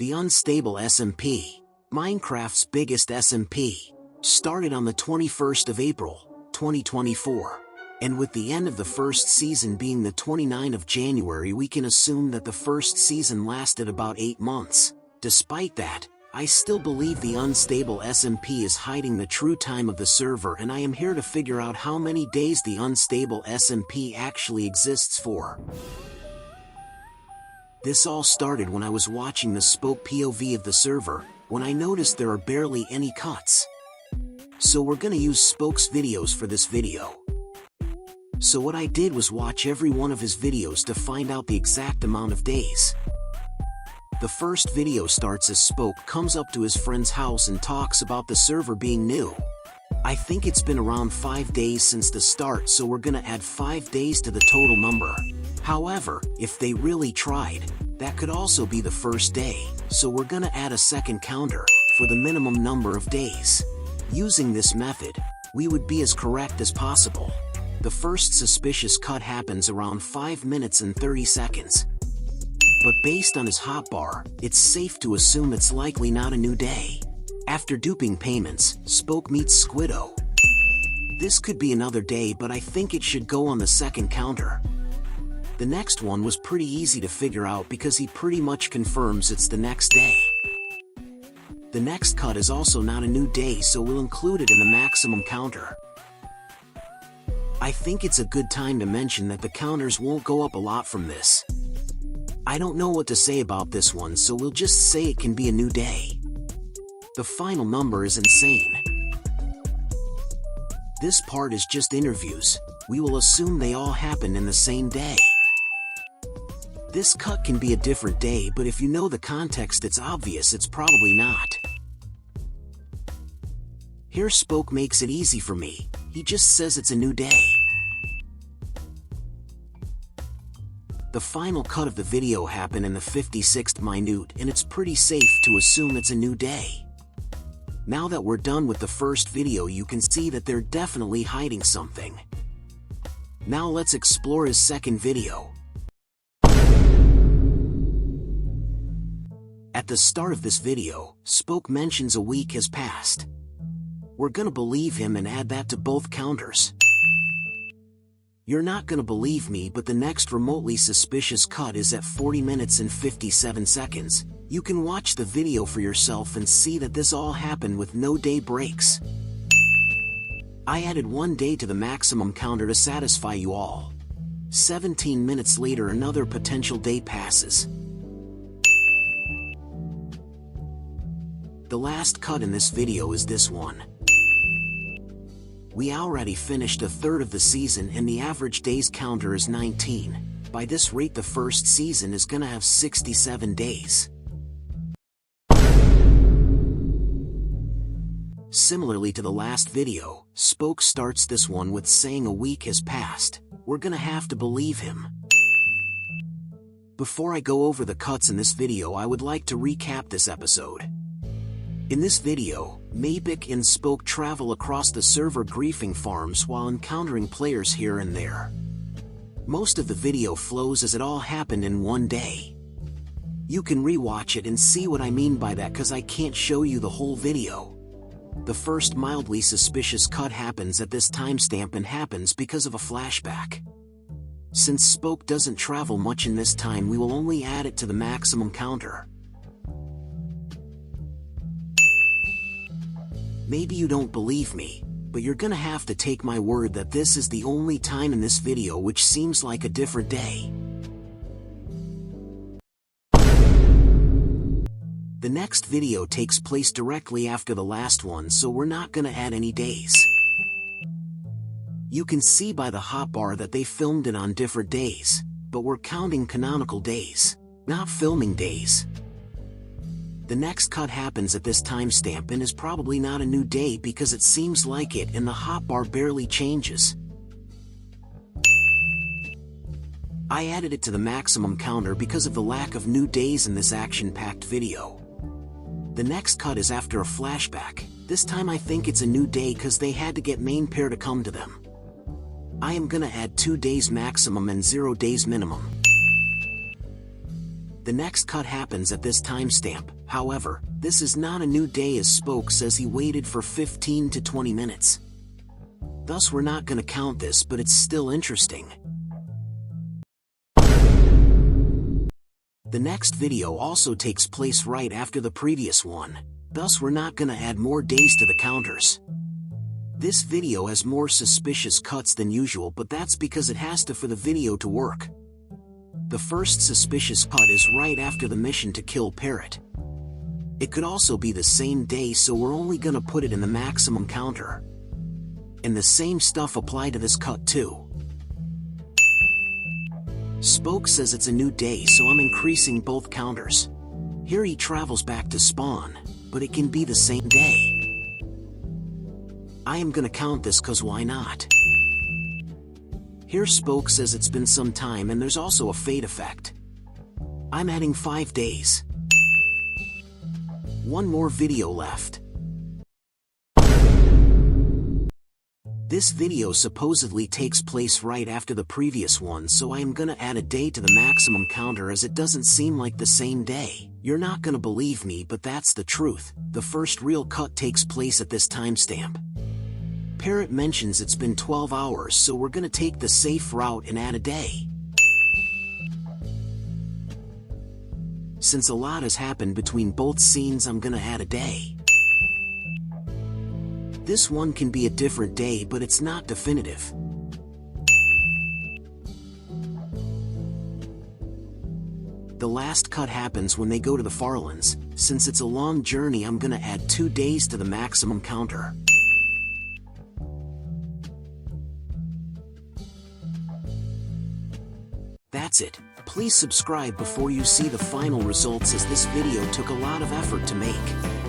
The Unstable SMP, Minecraft's biggest SMP, started on the 21st of April, 2024. And with the end of the first season being the 29th of January, we can assume that the first season lasted about 8 months. Despite that, I still believe the Unstable SMP is hiding the true time of the server, and I am here to figure out how many days the Unstable SMP actually exists for. This all started when I was watching the Spoke POV of the server, when I noticed there are barely any cuts. So we're gonna use Spoke's videos for this video. So what I did was watch every one of his videos to find out the exact amount of days. The first video starts as Spoke comes up to his friend's house and talks about the server being new. I think it's been around 5 days since the start, so we're gonna add 5 days to the total number. However, if they really tried, that could also be the first day, so we're gonna add a second counter for the minimum number of days. Using this method, we would be as correct as possible. The first suspicious cut happens around 5 minutes and 30 seconds. But based on his hotbar, it's safe to assume it's likely not a new day. After duping payments, Spoke meets Squiddo. This could be another day, but I think it should go on the second counter. The next one was pretty easy to figure out because he pretty much confirms it's the next day. The next cut is also not a new day, so we'll include it in the maximum counter. I think it's a good time to mention that the counters won't go up a lot from this. I don't know what to say about this one, so we'll just say it can be a new day. The final number is insane. This part is just interviews. We will assume they all happen in the same day. This cut can be a different day, but if you know the context, it's obvious it's probably not. Here Spoke makes it easy for me. He just says it's a new day. The final cut of the video happened in the 56th minute, and it's pretty safe to assume it's a new day. Now that we're done with the first video, you can see that they're definitely hiding something. Now let's explore his second video. At the start of this video, Spoke mentions a week has passed. We're gonna believe him and add that to both counters. You're not gonna believe me, but the next remotely suspicious cut is at 40 minutes and 57 seconds. You can watch the video for yourself and see that this all happened with no day breaks. I added 1 day to the maximum counter to satisfy you all. 17 minutes later, another potential day passes. The last cut in this video is this one. We already finished a third of the season and the average days counter is 19. By this rate, the first season is gonna have 67 days. Similarly to the last video, Spoke starts this one with saying a week has passed. We're gonna have to believe him. Before I go over the cuts in this video, I would like to recap this episode. In this video, Maybik and Spoke travel across the server griefing farms while encountering players here and there. Most of the video flows as it all happened in 1 day. You can rewatch it and see what I mean by that, cause I can't show you the whole video. The first mildly suspicious cut happens at this timestamp and happens because of a flashback. Since Spoke doesn't travel much in this time, we will only add it to the maximum counter. Maybe you don't believe me, but you're gonna have to take my word that this is the only time in this video which seems like a different day. The next video takes place directly after the last one, so we're not gonna add any days. You can see by the hotbar that they filmed it on different days, but we're counting canonical days, not filming days. The next cut happens at this timestamp and is probably not a new day because it seems like it and the hotbar barely changes. I added it to the maximum counter because of the lack of new days in this action-packed video. The next cut is after a flashback. This time I think it's a new day because they had to get main pair to come to them. I am gonna add 2 days maximum and 0 days minimum. The next cut happens at this timestamp. However, this is not a new day as Spoke says he waited for 15 to 20 minutes. Thus we're not gonna count this, but it's still interesting. The next video also takes place right after the previous one. Thus we're not gonna add more days to the counters. This video has more suspicious cuts than usual, but that's because it has to for the video to work. The first suspicious cut is right after the mission to kill Parrot. It could also be the same day, so we're only gonna put it in the maximum counter. And the same stuff apply to this cut too. Spoke says it's a new day, so I'm increasing both counters. Here he travels back to spawn, but it can be the same day. I am gonna count this cause why not? Here Spoke says it's been some time and there's also a fade effect. I'm adding 5 days. One more video left. This video supposedly takes place right after the previous one, so I am gonna add a day to the maximum counter as it doesn't seem like the same day. You're not gonna believe me, but that's the truth. The first real cut takes place at this timestamp. Parrot mentions it's been 12 hours, so we're gonna take the safe route and add a day. Since a lot has happened between both scenes, I'm gonna add a day. This one can be a different day, but it's not definitive. The last cut happens when they go to the Farlands. Since it's a long journey, I'm gonna add 2 days to the maximum counter. That's it. Please subscribe before you see the final results, as this video took a lot of effort to make.